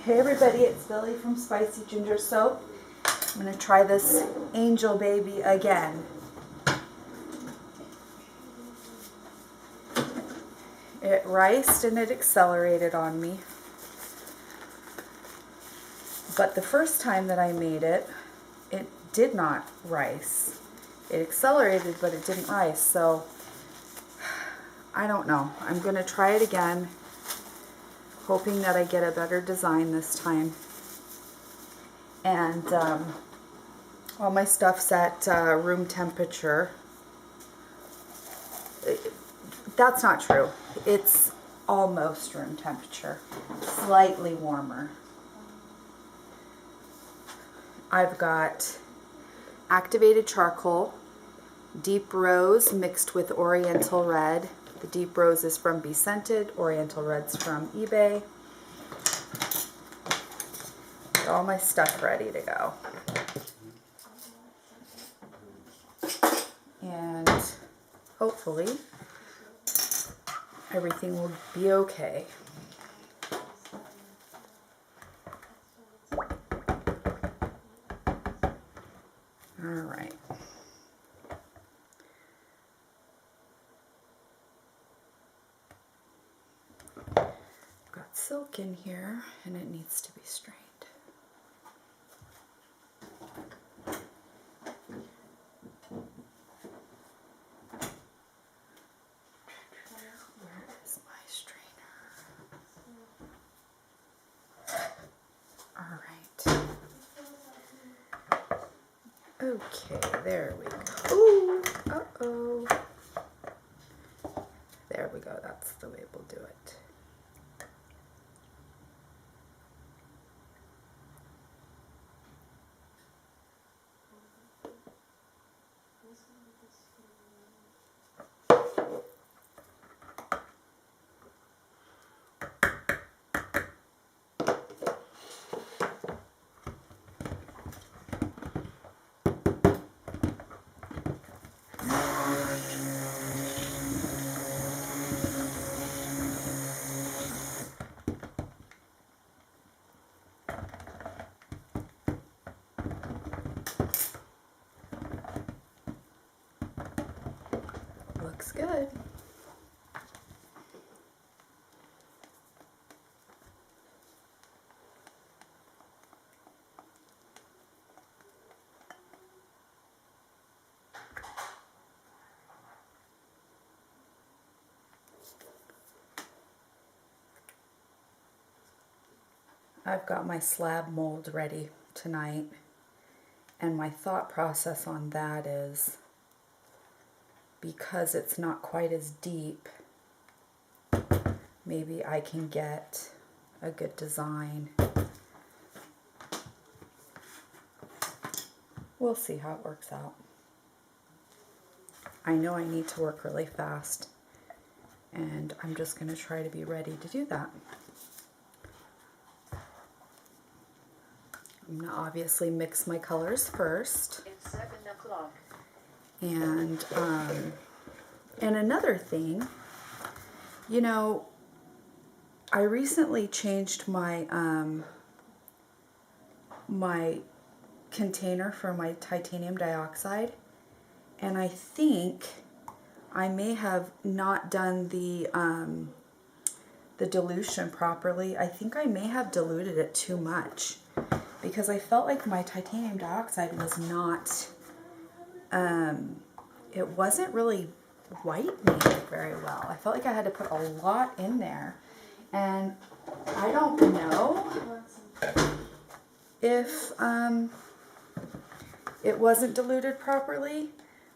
Hey everybody, it's Billy from Spicy Ginger Soap. I'm going to try this Angel Baby again. It riced and it accelerated on me. But the first time that I made it, it did not rice. It accelerated, but it didn't rice. So, I don't know. I'm going to try it again, hoping that I get a better design this time. And all my stuff's at room temperature. That's not true. It's almost room temperature, slightly warmer. I've got activated charcoal, deep rose mixed with oriental red. The deep rose is from Be Scented, oriental red's from eBay. Got all my stuff ready to go. And hopefully everything will be okay. All right. Got silk in here and it needs to be strained. Where is my strainer? All right. Okay, there we go. Ooh, uh-oh. There we go. That's the way we'll do it. Looks good. I've got my slab mold ready tonight, and my thought process on that is, because it's not quite as deep, maybe I can get a good design. We'll see how it works out. I know I need to work really fast, and I'm just going to try to be ready to do that. I'm going to obviously mix my colors first. It's 7 o'clock. And another thing, you know, I recently changed my my container for my titanium dioxide, and I think I may have not done the dilution properly. I think I may have diluted it too much, because I felt like my titanium dioxide was not, it wasn't really whitening very well. I felt like I had to put a lot in there, and I don't know if it wasn't diluted properly,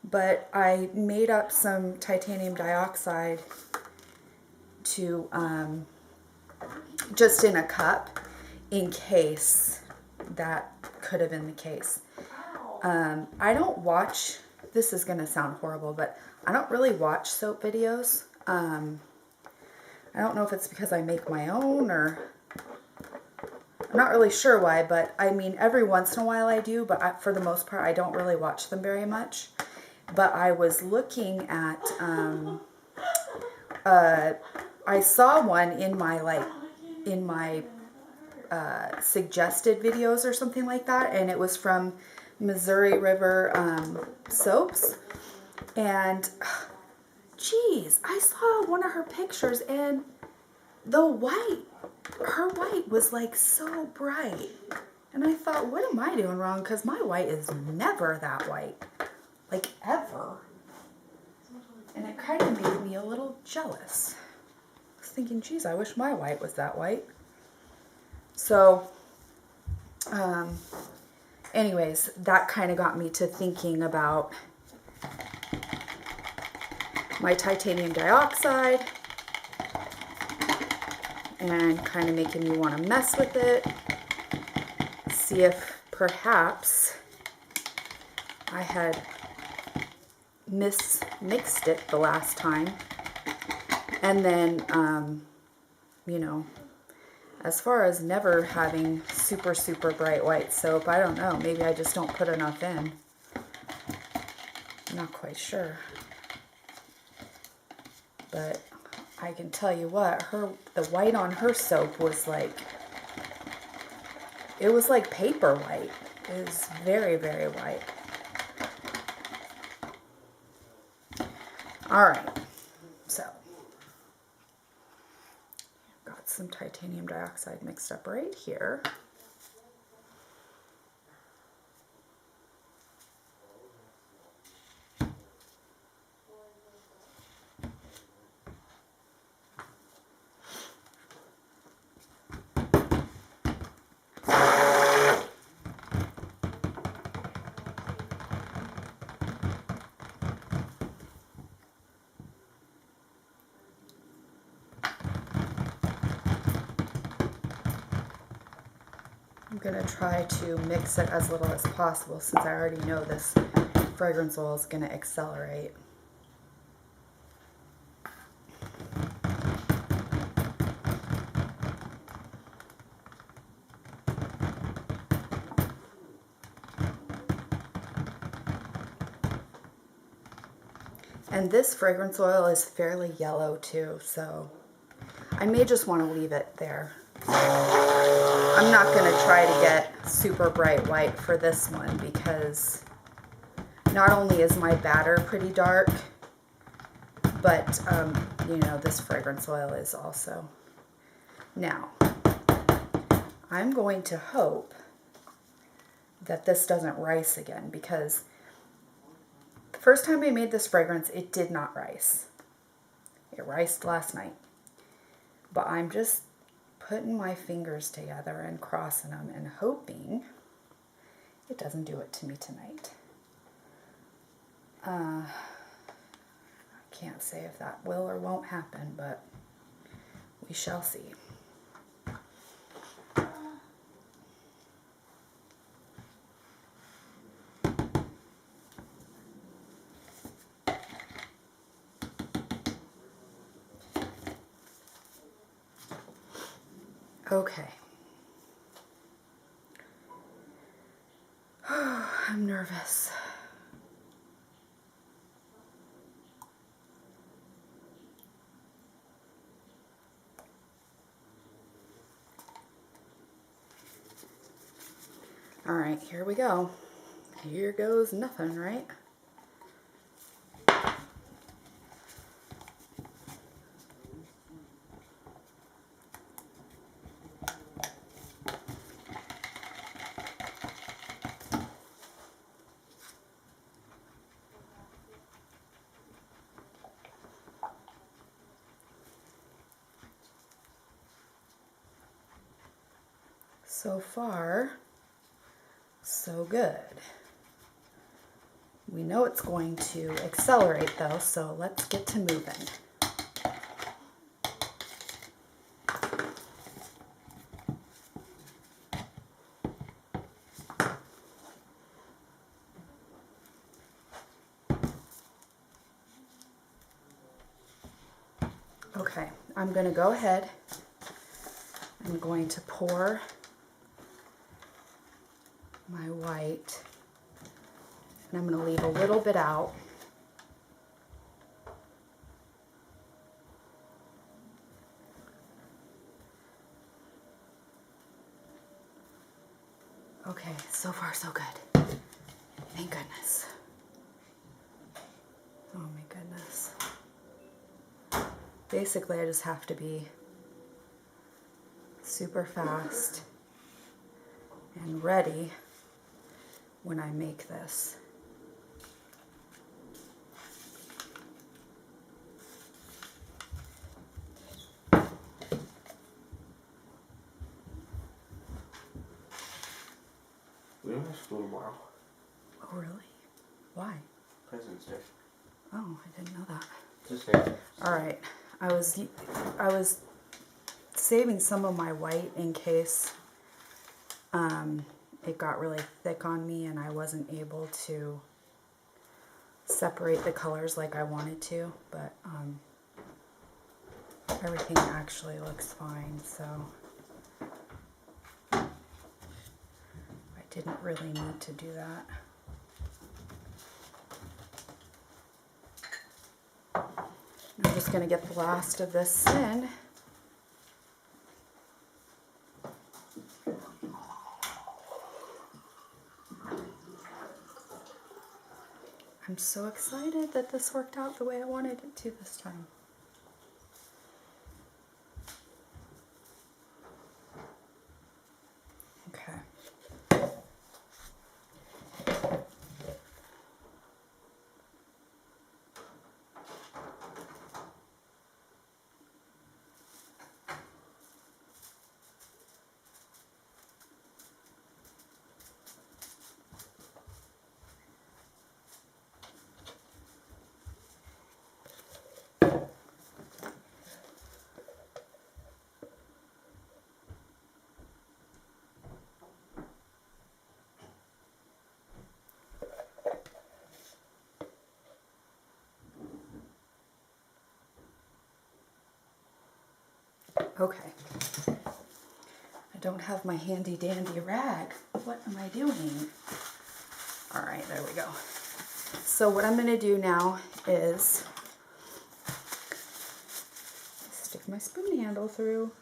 but I made up some titanium dioxide to just in a cup, in case that could have been the case. I don't watch, this is going to sound horrible, but I don't really watch soap videos. I don't know if it's because I make my own, or I'm not really sure why, but I mean, every once in a while I do, but for the most part, I don't really watch them very much. But I was looking at, I saw one in my suggested videos or something like that, and it was from Missouri River soaps. And geez, I saw one of her pictures, and her white was like so bright. And I thought, what am I doing wrong? Because my white is never that white. Like, ever. And it kind of made me a little jealous. I was thinking, geez, I wish my white was that white. So, anyways, that kind of got me to thinking about my titanium dioxide and kind of making me want to mess with it. See if perhaps I had mixed it the last time. And then, you know, as far as never having super, super bright white soap, I don't know. Maybe I just don't put enough in. I'm not quite sure. But I can tell you what, the white on her soap was like, it was like paper white. It was very, very white. All right, so got some titanium dioxide mixed up right here. I'm going to try to mix it as little as possible since I already know this fragrance oil is going to accelerate. And this fragrance oil is fairly yellow too, so I may just want to leave it there. I'm not going to try to get super bright white for this one because not only is my batter pretty dark, but, you know, this fragrance oil is also. Now, I'm going to hope that this doesn't rice again because the first time I made this fragrance, it did not rice. It riced last night. But I'm just putting my fingers together and crossing them and hoping it doesn't do it to me tonight. I can't say if that will or won't happen, but we shall see. Okay. I'm nervous. All right, here we go. Here goes nothing, right? So far, so good. We know it's going to accelerate though, so let's get to moving. Okay, I'm going to go ahead. I'm going to pour my white, and I'm going to leave a little bit out. Okay, so far so good. Thank goodness. Oh my goodness. Basically, I just have to be super fast and ready when I make this. We don't have school tomorrow. Oh, really? Why? President's Day. Oh, I didn't know that. Just saying. All right. I was saving some of my white in case it got really thick on me and I wasn't able to separate the colors like I wanted to, but everything actually looks fine, so I didn't really need to do that. I'm just going to get the last of this in. I'm so excited that this worked out the way I wanted it to this time. Okay. Okay. I don't have my handy dandy rag. What am I doing? All right, there we go. So what I'm going to do now is stick my spoon handle through.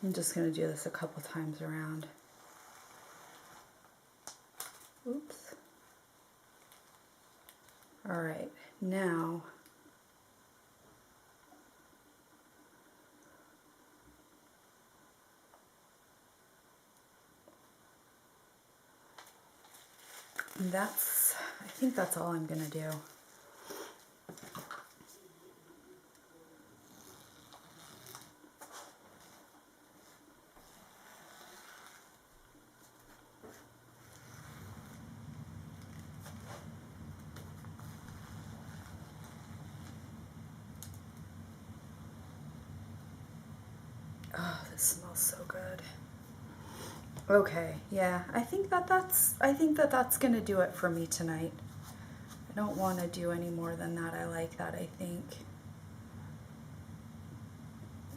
I'm just going to do this a couple times around. Oops. All right, now I think that's all I'm going to do. Oh, this smells so good. Okay, yeah, I think that's gonna do it for me tonight. I don't want to do any more than that. I like that, I think.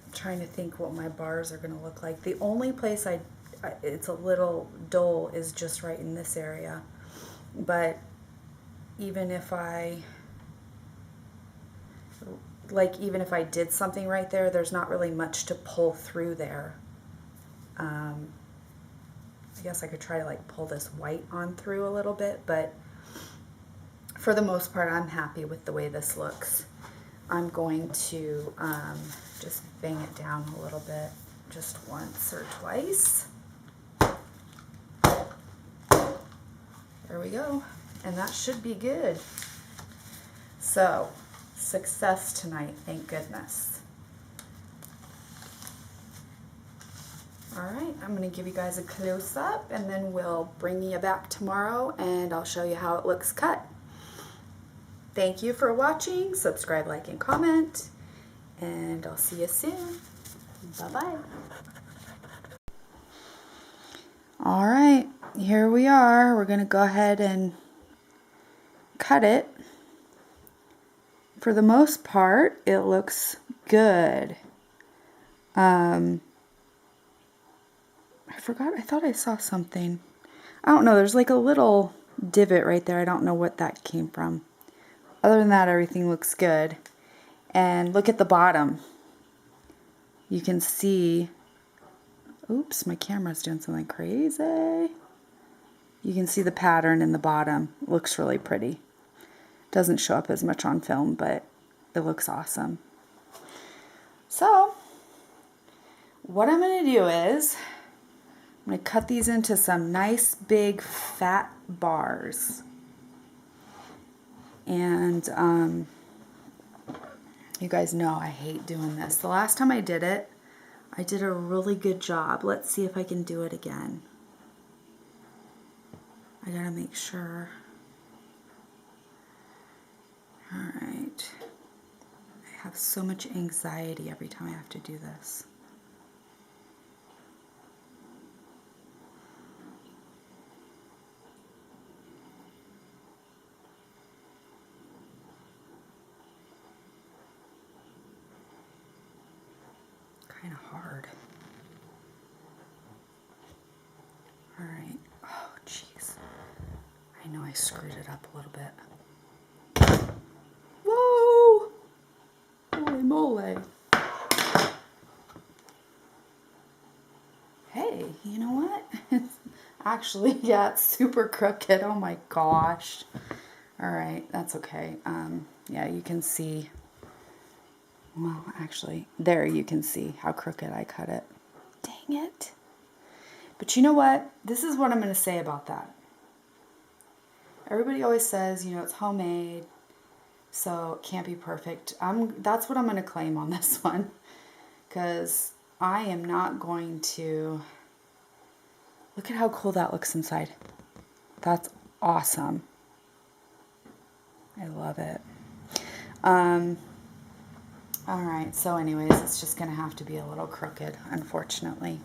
I'm trying to think what my bars are gonna look like. The only place it's a little dull is just right in this area. But even if even if I did something right there, there's not really much to pull through there. I guess I could try to like pull this white on through a little bit, but for the most part, I'm happy with the way this looks. I'm going to just bang it down a little bit, just once or twice. There we go. And that should be good. So, success tonight, thank goodness. All right, I'm gonna give you guys a close up and then we'll bring you back tomorrow and I'll show you how it looks cut. Thank you for watching. Subscribe, like, and comment, and I'll see you soon. Bye-bye. All right, here we are. We're gonna go ahead and cut it. For the most part, it looks good. I thought I saw something. I don't know, there's like a little divot right there. I don't know what that came from. Other than that, everything looks good. And look at the bottom. You can see, oops, my camera's doing something crazy. You can see the pattern in the bottom. It looks really pretty. Doesn't show up as much on film, but it looks awesome. So, what I'm going to do is, I'm going to cut these into some nice big fat bars. And you guys know I hate doing this. The last time I did it, I did a really good job. Let's see if I can do it again. I gotta make sure. Alright. I have so much anxiety every time I have to do this. Kind of hard. Alright. Oh, jeez. I know I screwed it up a little bit. Whoa! Holy moly. Hey, you know what? Actually, yeah, it's super crooked. Oh my gosh. Alright, that's okay. Yeah, you can see. Well, actually, there you can see how crooked I cut it. Dang it. But you know what? This is what I'm going to say about that. Everybody always says, you know, it's homemade, so it can't be perfect. That's what I'm going to claim on this one. Because I am not going to... Look at how cool that looks inside. That's awesome. I love it. Alright, so anyways, it's just going to have to be a little crooked, unfortunately.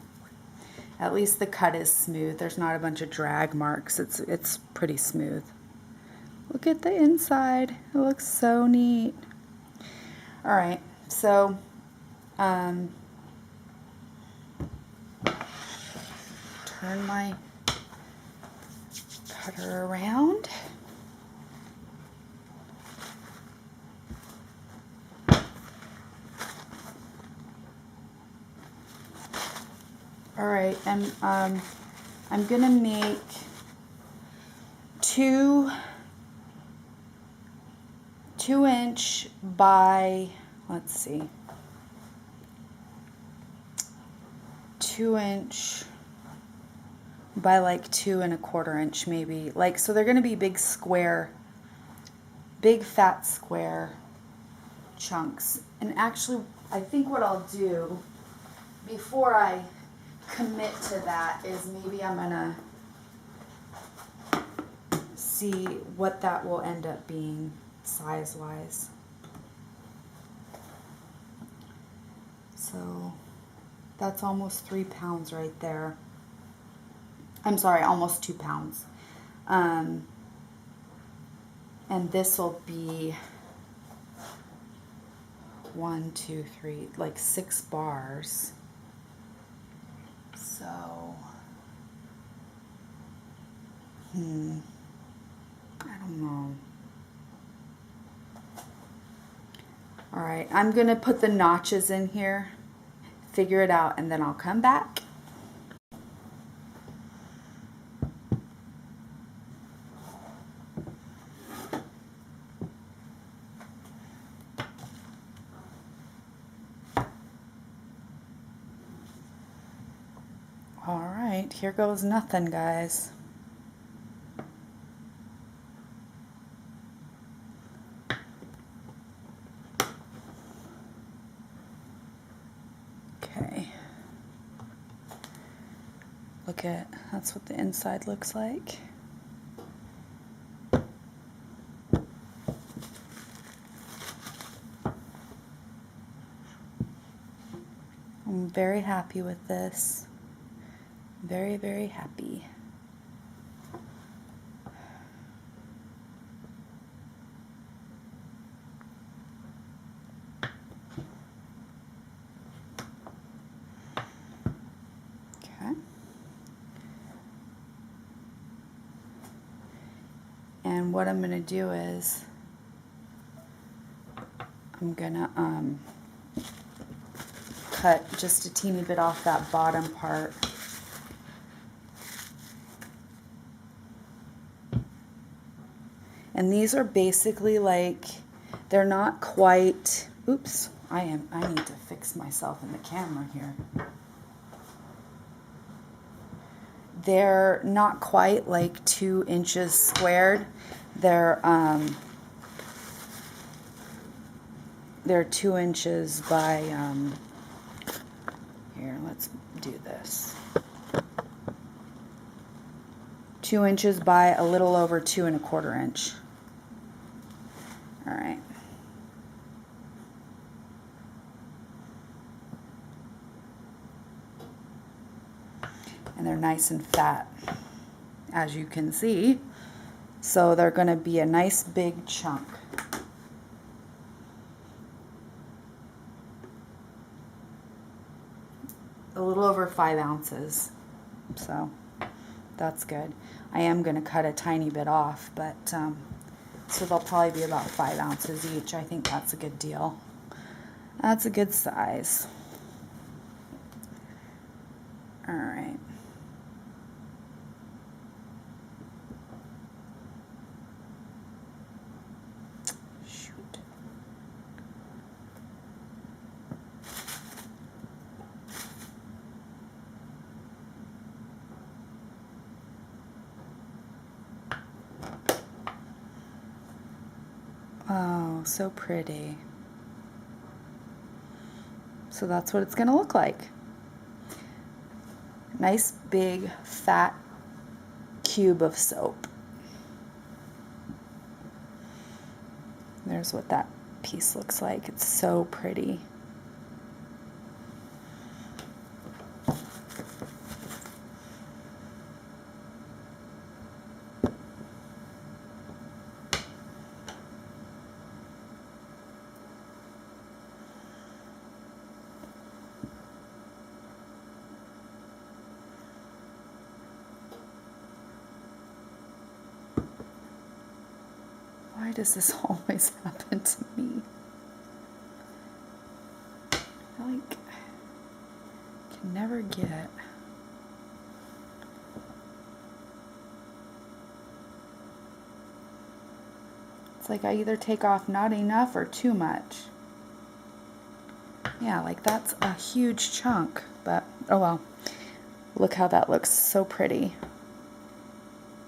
At least the cut is smooth. There's not a bunch of drag marks. It's pretty smooth. Look at the inside. It looks so neat. Alright, so turn my cutter around. Alright, and I'm gonna make two 2-inch by, let's see, 2-inch by like 2 1/4 inch maybe. Like, so they're gonna be big square, big fat square chunks. And actually, I think what I'll do before I commit to that is maybe I'm gonna see what that will end up being size wise. So that's almost 3 pounds right there. I'm sorry, almost 2 pounds. And this will be 1, 2, 3, like 6 bars. So, I don't know. All right, I'm gonna put the notches in here, figure it out, and then I'll come back. All right, here goes nothing, guys. Okay. That's what the inside looks like. I'm very happy with this. Very, very happy. Okay. And what I'm going to do is I'm going to cut just a teeny bit off that bottom part. And these are basically like, they're not quite, oops, I need to fix myself in the camera here. They're not quite like 2 inches squared. They're 2 inches by, here, let's do this. 2 inches by a little over 2 1/4 inch. All right. And they're nice and fat, as you can see. So they're going to be a nice big chunk. A little over 5 ounces. So that's good. I am going to cut a tiny bit off, but so they'll probably be about 5 ounces each. I think that's a good deal. That's a good size. All right. Shoot. Oh, so pretty. So that's what it's going to look like. Nice big fat cube of soap. There's what that piece looks like. It's so pretty. Why does this always happen to me? I can never get. It's like I either take off not enough or too much. Yeah, like that's a huge chunk, but oh well. Look how that looks, so pretty.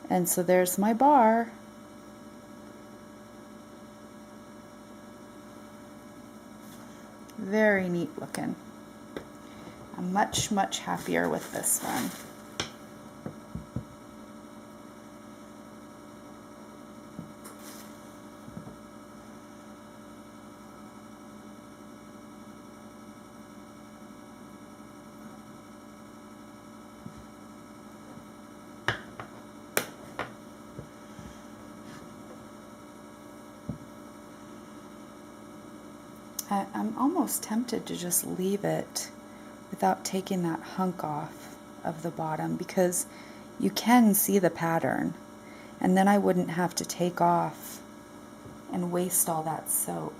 And so there's my bar. Very neat looking. I'm much, much happier with this one. I'm almost tempted to just leave it without taking that hunk off of the bottom, because you can see the pattern, and then I wouldn't have to take off and waste all that soap.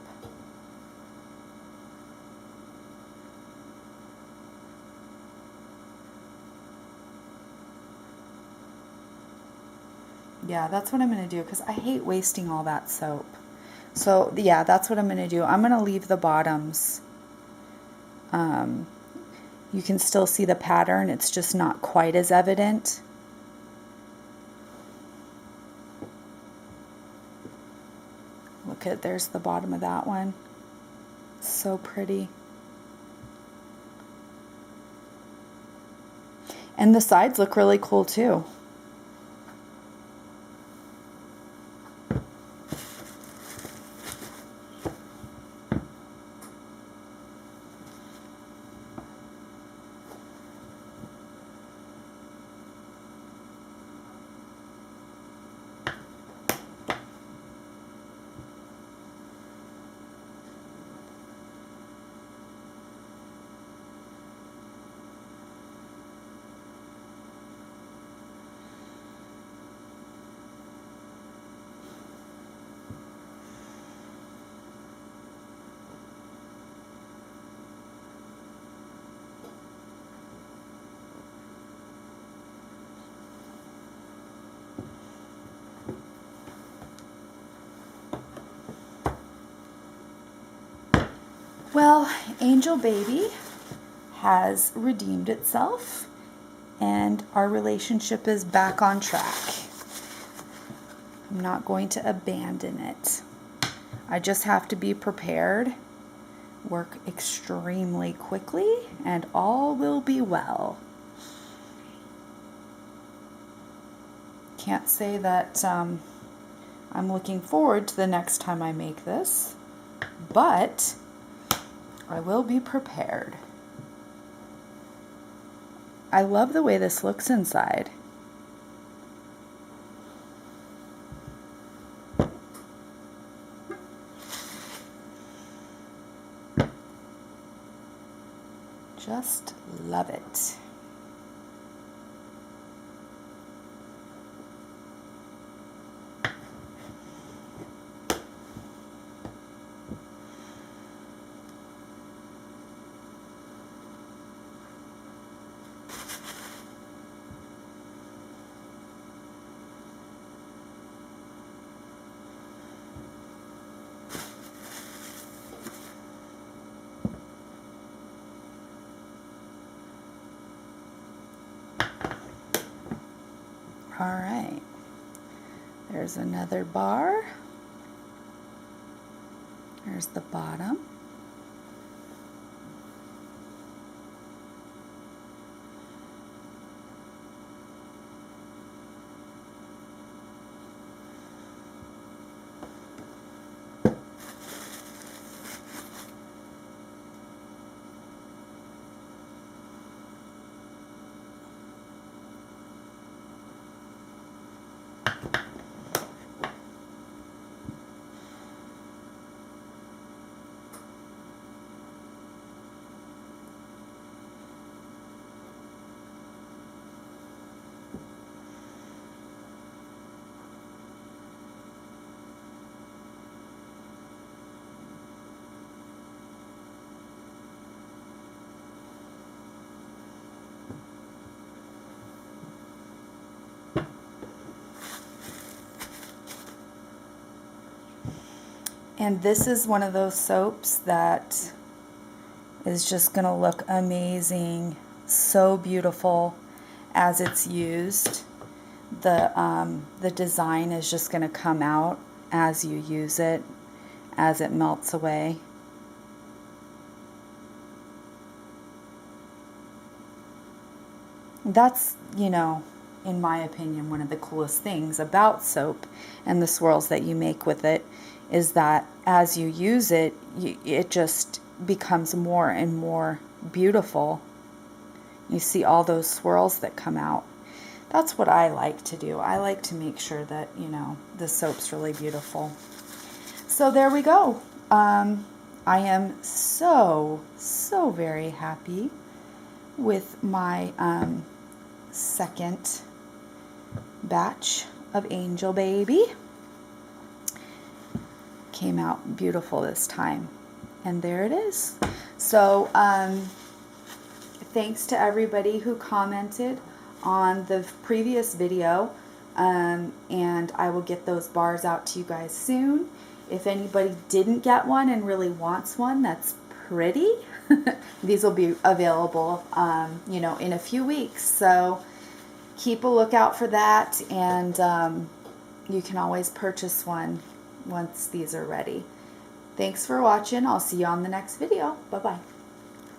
Yeah, that's what I'm going to do, because I hate wasting all that soap. So yeah, that's what I'm going to do. I'm going to leave the bottoms. You can still see the pattern. It's just not quite as evident. Look at, there's the bottom of that one. So pretty. And the sides look really cool too. Well, Angel Baby has redeemed itself and our relationship is back on track. I'm not going to abandon it. I just have to be prepared, work extremely quickly, and all will be well. Can't say that I'm looking forward to the next time I make this, but I will be prepared. I love the way this looks inside. Just love it. All right, there's another bar. There's the bottom. And this is one of those soaps that is just going to look amazing, so beautiful as it's used. The design is just going to come out as you use it, as it melts away. That's, in my opinion, one of the coolest things about soap and the swirls that you make with it is that as you use it, it just becomes more and more beautiful. You see all those swirls that come out. That's what I like to do. I like to make sure that, the soap's really beautiful. So there we go. I am so very happy with my second batch of Angel Baby. Came out beautiful this time, and there it is. So thanks to everybody who commented on the previous video, and I will get those bars out to you guys soon. If anybody didn't get one and really wants one that's pretty, these will be available in a few weeks, so keep a lookout for that, and you can always purchase one once these are ready. Thanks for watching. I'll see you on the next video. Bye-bye.